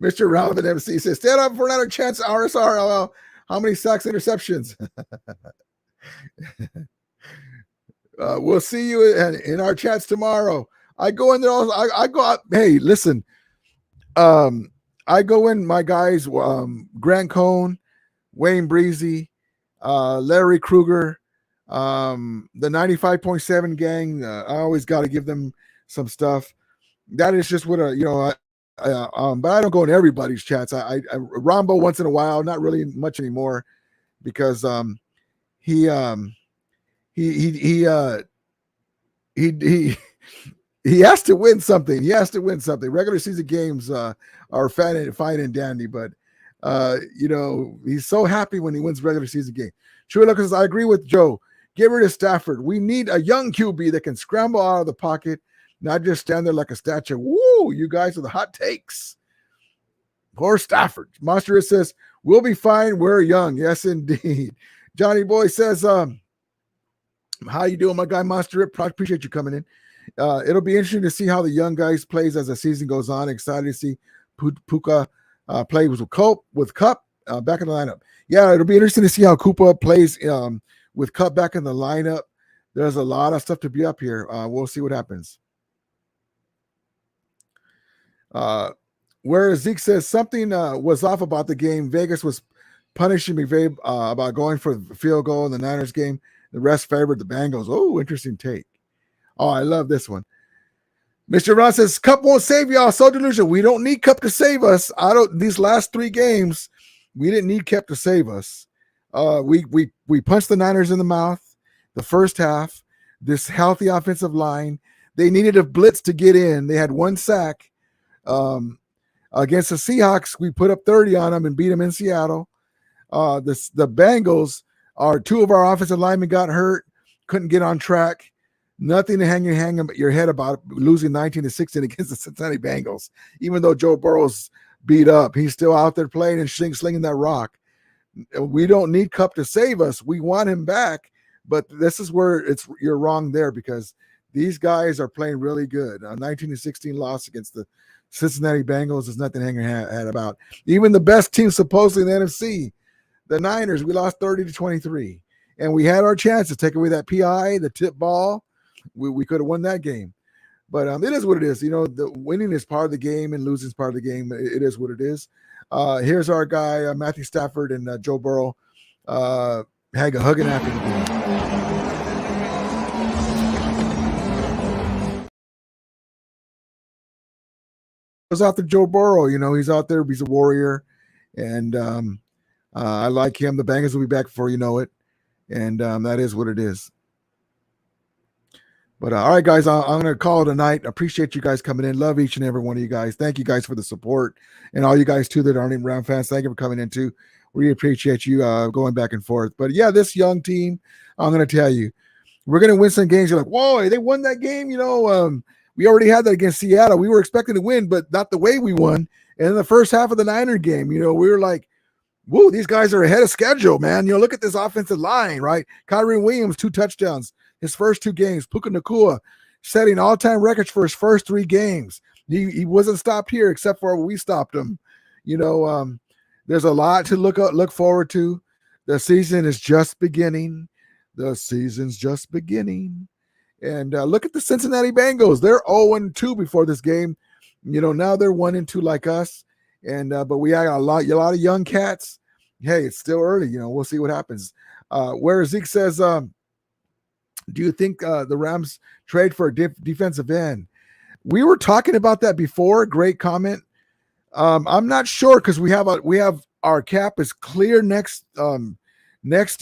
Mr. Relevant MC says stand up for another chance. RSR. How many sacks, interceptions? We'll see you in our chats tomorrow. I go in there. I go out. Hey, listen. I go in. My guys, Grant Cohn, Wayne Breezy, Larry Kruger, the 95.7 gang. I always got to give them some stuff. that is just what but I don't go in everybody's chats. I Rombo once in a while, not really much anymore, because he he has to win something. He has to win something. Regular season games are fine and dandy, but he's so happy when he wins regular season game. True, because I agree with Joe. Get rid of Stafford. We need a young QB that can scramble out of the pocket, not just stand there like a statue. Woo, you guys are the hot takes. Poor Stafford. Monster says, we'll be fine. We're young. Yes, indeed. Johnny Boy says, how you doing, my guy, Monster? Appreciate you coming in. It'll be interesting to see how the young guys plays as the season goes on. Excited to see Puka play with Cup back in the lineup. Yeah, it'll be interesting to see how Koopa plays with Cup back in the lineup. There's a lot of stuff to be up here. We'll see what happens. Where Zeke says something was off about the game. Vegas was punishing McVay about going for the field goal in the Niners game. The rest favored the Bengals. Oh, interesting take. Oh, I love this one. Mr. Ron says, Cup won't save y'all. So delusional. We don't need Cup to save us. These last 3 games, we didn't need Cup to save us. We punched the Niners in the mouth the first half. This healthy offensive line. They needed a blitz to get in. They had 1 sack. Against the Seahawks, we put up 30 on them and beat them in Seattle. The Bengals, 2 of our offensive linemen got hurt, couldn't get on track. Nothing to hang your head about losing 19-16 against the Cincinnati Bengals. Even though Joe Burrow's beat up, he's still out there playing and slinging that rock. We don't need Cup to save us. We want him back, but this is where you're wrong there, because these guys are playing really good. A 19-16 loss against the Cincinnati Bengals is nothing to hang your head about. Even the best team supposedly in the NFC, the Niners, we lost 30-23, and we had our chance to take away that PI, the tip ball. We could have won that game, but it is what it is. The winning is part of the game and losing is part of the game. It is what it is. Here's our guy, Matthew Stafford and Joe Burrow, hugging after the game. Goes out to Joe Burrow. He's out there. He's a warrior, and I like him. The Bengals will be back before you know it, and that is what it is. But all right, guys, I'm going to call it a night. Appreciate you guys coming in. Love each and every one of you guys. Thank you guys for the support. And all you guys, too, that aren't even Ram fans, thank you for coming in, too. We appreciate you going back and forth. But, yeah, this young team, I'm going to tell you, we're going to win some games. You're like, whoa, they won that game? We already had that against Seattle. We were expecting to win, but not the way we won. And in the first half of the Niner game, we were like, whoa, these guys are ahead of schedule, man. Look at this offensive line, right? Kyrie Williams, 2 touchdowns. His first 2 games. Puka Nacua setting all-time records for his first 3 games. He wasn't stopped here except for we stopped him. There's a lot to look forward to. The season is just beginning. The season's just beginning. And look at the Cincinnati Bengals. They're 0-2 before this game. Now they're 1-2 like us. And but we got a lot of young cats. Hey, it's still early. We'll see what happens. Where Zeke says, do you think the Rams trade for a defensive end? We were talking about that before. Great comment. I'm not sure, because we have our cap is clear next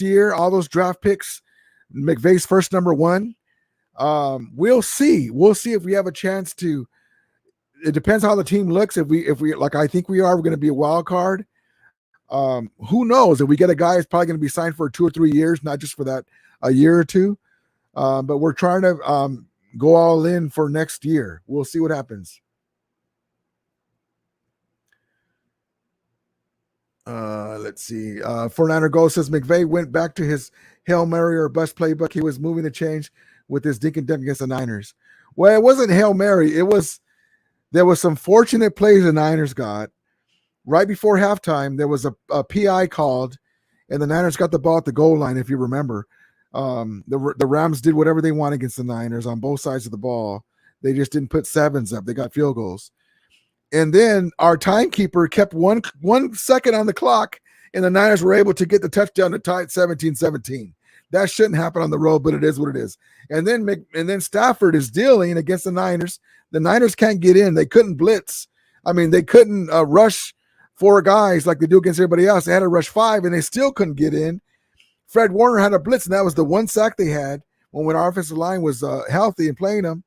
year. All those draft picks, McVay's first number 1. We'll see. We'll see if we have a chance to. It depends how the team looks. If we like, I think we are. We're going to be a wild card. Who knows? If we get a guy who's probably going to be signed for 2 or 3 years, not just for that a year or 2. But we're trying to go all in for next year. We'll see what happens. Let's see. 49er Gold says McVay went back to his Hail Mary or bust playbook. He was moving to change with his dink and dunk against the Niners. Well, it wasn't Hail Mary. There was some fortunate plays the Niners got. Right before halftime, there was a PI called, and the Niners got the ball at the goal line, if you remember. The Rams did whatever they want against the Niners on both sides of the ball. They just didn't put 7s up. They got field goals. And then our timekeeper kept 1 second on the clock, and the Niners were able to get the touchdown to tie it 17-17. That shouldn't happen on the road, but it is what it is. And then Stafford is dealing against the Niners. The Niners can't get in. They couldn't blitz. I mean, they couldn't rush 4 guys like they do against everybody else. They had to rush 5, and they still couldn't get in. Fred Warner had a blitz, and that was the one sack they had when our offensive line was healthy and playing them.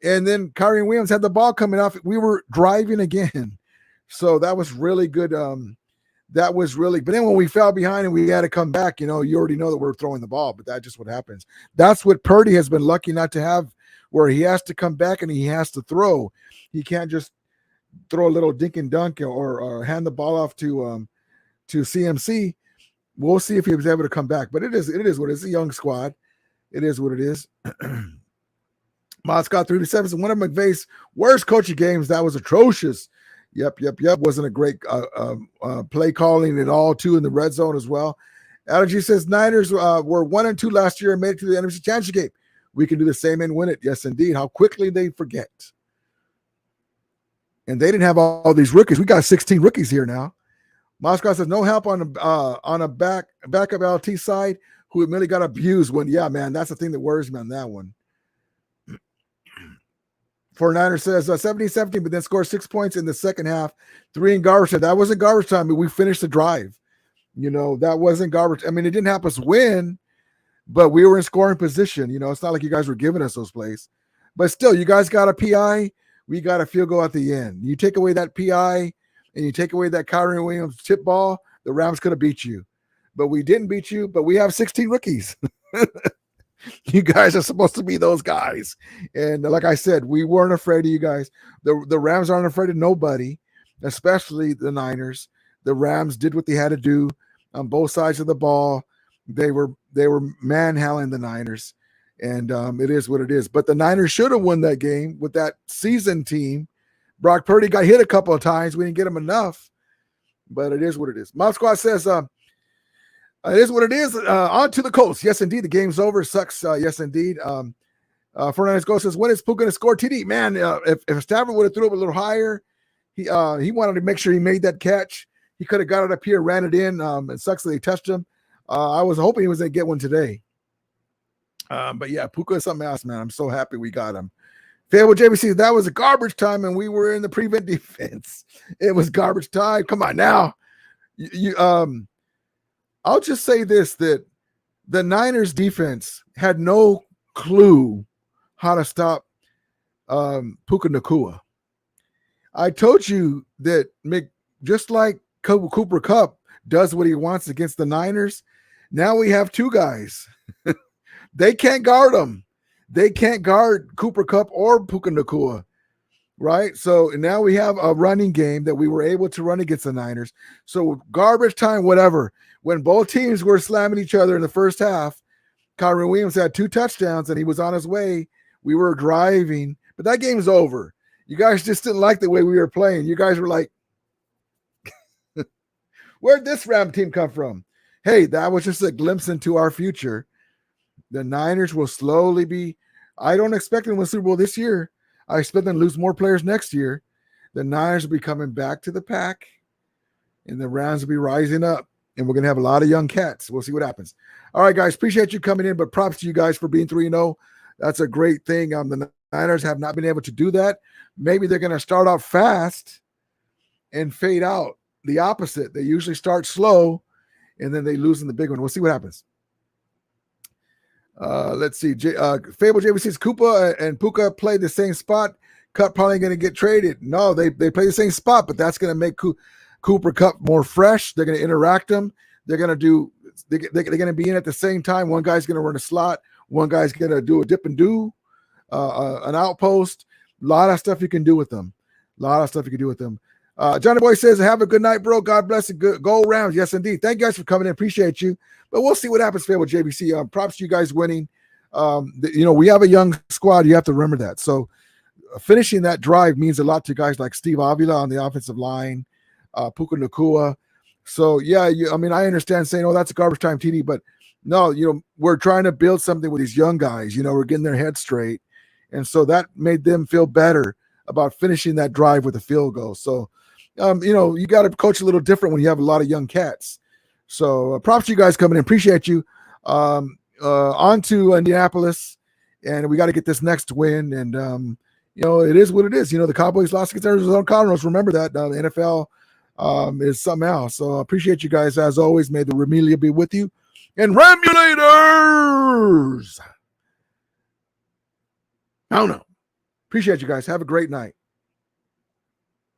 And then Kyrie Williams had the ball coming off. We were driving again. So that was really good. But then when we fell behind and we had to come back, you already know that we're throwing the ball, but that's just what happens. That's what Purdy has been lucky not to have, where he has to come back and he has to throw. He can't just throw a little dink and dunk or hand the ball off to CMC. We'll see if he was able to come back, but it is what it is. It's a young squad. It is what it is. Scott 3-7 is one of McVay's worst coaching games. That was atrocious. Yep. Wasn't a great play calling at all, too, in the red zone as well. Allergy says Niners were 1-2 last year and made it to the NFC Championship game. We can do the same and win it. Yes, indeed. How quickly they forget. And they didn't have all these rookies. We got 16 rookies here now. Moscow says no help on a backup LT side who admittedly got abused when, yeah, man, that's the thing that worries me on that one. 49er says 70-17, but then scored 6 points in the second half, 3 in garbage time. That wasn't garbage time, but we finished the drive. That wasn't garbage. I mean, it didn't help us win, but we were in scoring position. It's not like you guys were giving us those plays. But still, you guys got a PI. We got a field goal at the end. You take away that PI and you take away that Kyrie Williams tip ball, the Rams could have beat you. But we didn't beat you, but we have 16 rookies. You guys are supposed to be those guys. And like I said, we weren't afraid of you guys. The Rams aren't afraid of nobody, especially the Niners. The Rams did what they had to do on both sides of the ball. They were manhandling the Niners. And it is what it is. But the Niners should have won that game with that seasoned team. Brock Purdy got hit a couple of times. We didn't get him enough. But it is what it is. Mob Squad says, it is what it is. On to the Colts. Yes, indeed. The game's over. Sucks. Yes, indeed. Fernandez Go says, when is Puka going to score TD? Man, if Stafford would have threw up a little higher, he wanted to make sure he made that catch. He could have got it up here, ran it in. It sucks that they touched him. I was hoping he was going to get one today. But yeah, Puka is something else, man. I'm so happy we got him. Fable JBC, that was a garbage time, and we were in the prevent defense. It was garbage time. Come on now. I'll just say this, that the Niners defense had no clue how to stop Puka Nacua. I told you that just like Cooper Kupp does what he wants against the Niners, now we have 2 guys. They can't guard him. They can't guard Cooper Kupp or Puka Nacua, right? So now we have a running game that we were able to run against the Niners. So garbage time, whatever. When both teams were slamming each other in the first half, Kyrie Williams had 2 touchdowns and he was on his way. We were driving, but that game's over. You guys just didn't like the way we were playing. You guys were like, where'd this Ram team come from? Hey, that was just a glimpse into our future. The Niners will slowly be, I don't expect them to win the Super Bowl this year. I expect them to lose more players next year. The Niners will be coming back to the pack, and the Rams will be rising up, and we're going to have a lot of young cats. We'll see what happens. All right, guys, appreciate you coming in, but props to you guys for being 3-0. That's a great thing. The Niners have not been able to do that. Maybe they're going to start out fast and fade out. The opposite. They usually start slow, and then they lose in the big one. We'll see what happens. Let's see. Fable JV says Koopa and Puka play the same spot. Kupp probably going to get traded. No, they play the same spot, but that's going to make Cooper Kupp more fresh. They're going to interact them. They're going to they're going to be in at the same time. One guy's going to run a slot. One guy's going to do a dip and do, an outpost. A lot of stuff you can do with them. Johnny Boy says, have a good night, bro. God bless you. Go Rams. Yes, indeed. Thank you guys for coming in. Appreciate you. But we'll see what happens with JBC. Props to you guys winning. We have a young squad. You have to remember that. So finishing that drive means a lot to guys like Steve Avila on the offensive line, Puka Nacua. So, yeah, I understand saying, that's a garbage time TD. But, no, we're trying to build something with these young guys. We're getting their heads straight. And so that made them feel better about finishing that drive with a field goal. So, you got to coach a little different when you have a lot of young cats. So props to you guys coming in. Appreciate you. On to Indianapolis, and we got to get this next win. And it is what it is. The Cowboys lost against Arizona Cardinals. Remember that. The NFL is something else. So I appreciate you guys as always. May the Remelia be with you. And Ramulators! I don't know. Appreciate you guys. Have a great night.